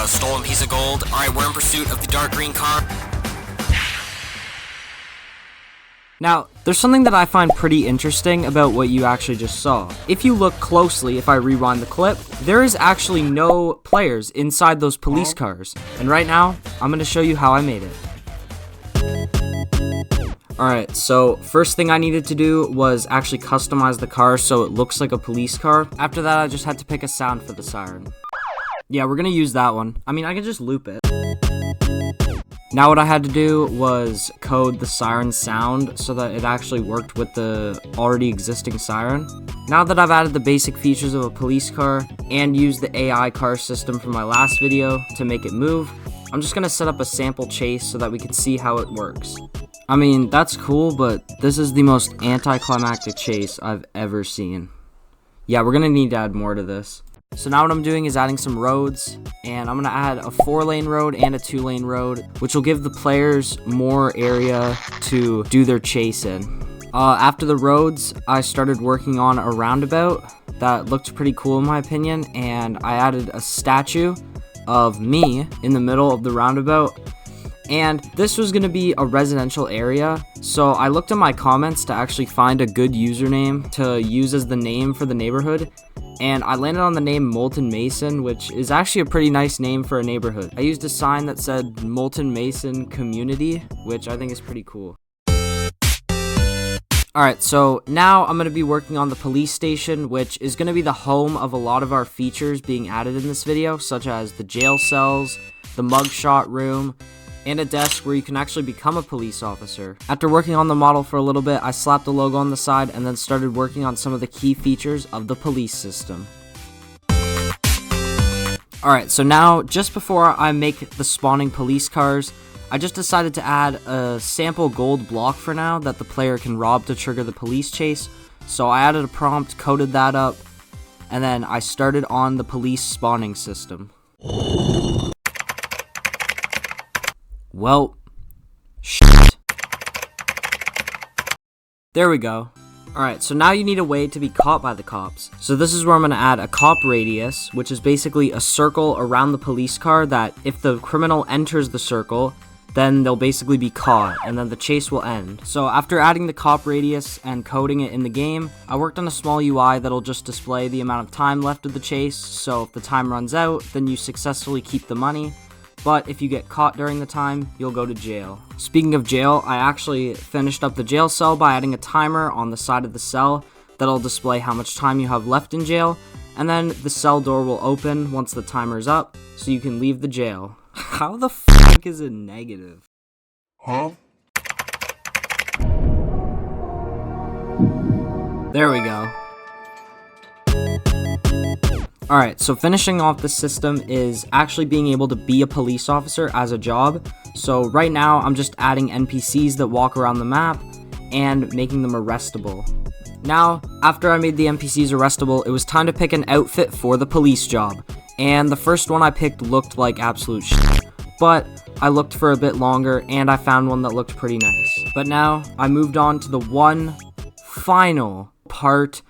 stolen piece of gold. Alright, we're in pursuit of the dark green car. Now, there's something that I find pretty interesting about what you actually just saw. If you look closely, if I rewind the clip, there is actually no players inside those police cars. And right now, I'm going to show you how I made it. Alright, so first thing I needed to do was actually customize the car so it looks like a police car. After that, I just had to pick a sound for the siren. Yeah, we're going to use that one. I mean, I can just loop it. Now what I had to do was code the siren sound so that it actually worked with the already existing siren. Now that I've added the basic features of a police car and used the AI car system from my last video to make it move, I'm just going to set up a sample chase so that we can see how it works. I mean, that's cool, but this is the most anticlimactic chase I've ever seen. Yeah, we're going to need to add more to this. So now what I'm doing is adding some roads, and I'm going to add a 4-lane road and a 2-lane road, which will give the players more area to do their chase in. After the roads, I started working on a roundabout that looked pretty cool in my opinion, and I added a statue of me in the middle of the roundabout. And this was going to be a residential area, so I looked in my comments to actually find a good username to use as the name for the neighborhood, and I landed on the name Molten Mason, which is actually a pretty nice name for a neighborhood. I used a sign that said Molten Mason Community, which I think is pretty cool. Alright, so now I'm going to be working on the police station, which is going to be the home of a lot of our features being added in this video, such as the jail cells, the mugshot room, and a desk where you can actually become a police officer. After working on the model for a little bit, I slapped the logo on the side and then started working on some of the key features of the police system. Alright, so now, just before I make the spawning police cars, I just decided to add a sample gold block for now that the player can rob to trigger the police chase. So I added a prompt, coded that up, and then I started on the police spawning system. Well, shit. There we go. Alright, so now you need a way to be caught by the cops. So this is where I'm going to add a cop radius, which is basically a circle around the police car that if the criminal enters the circle, then they'll basically be caught, and then the chase will end. So after adding the cop radius and coding it in the game, I worked on a small UI that'll just display the amount of time left of the chase, so if the time runs out, then you successfully keep the money. But if you get caught during the time, you'll go to jail. Speaking of jail, I actually finished up the jail cell by adding a timer on the side of the cell that'll display how much time you have left in jail, and then the cell door will open once the timer's up, so you can leave the jail. How the fuck is it negative? Huh? There we go. Alright, so finishing off the system is actually being able to be a police officer as a job. So right now, I'm just adding NPCs that walk around the map and making them arrestable. Now, after I made the NPCs arrestable, it was time to pick an outfit for the police job. And the first one I picked looked like absolute shit. But I looked for a bit longer and I found one that looked pretty nice. But now, I moved on to the one final part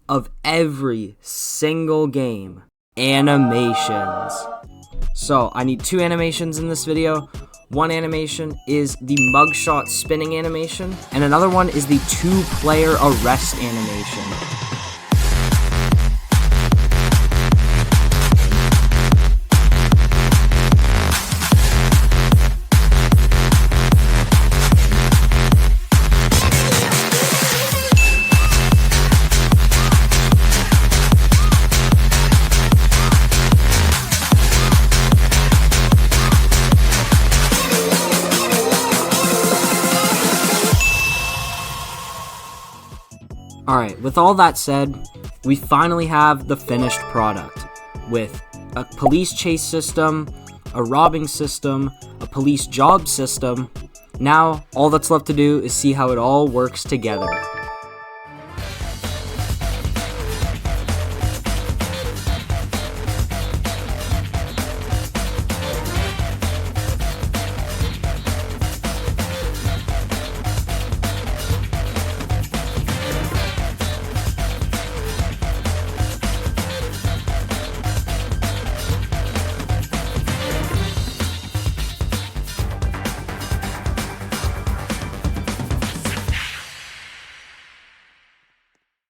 of every single game: animations. So I need 2 animations in this video. One animation is the mugshot spinning animation, and another one is the 2-player arrest animation. Alright, with all that said, we finally have the finished product with a police chase system, a robbing system, a police job system. Now, all that's left to do is see how it all works together.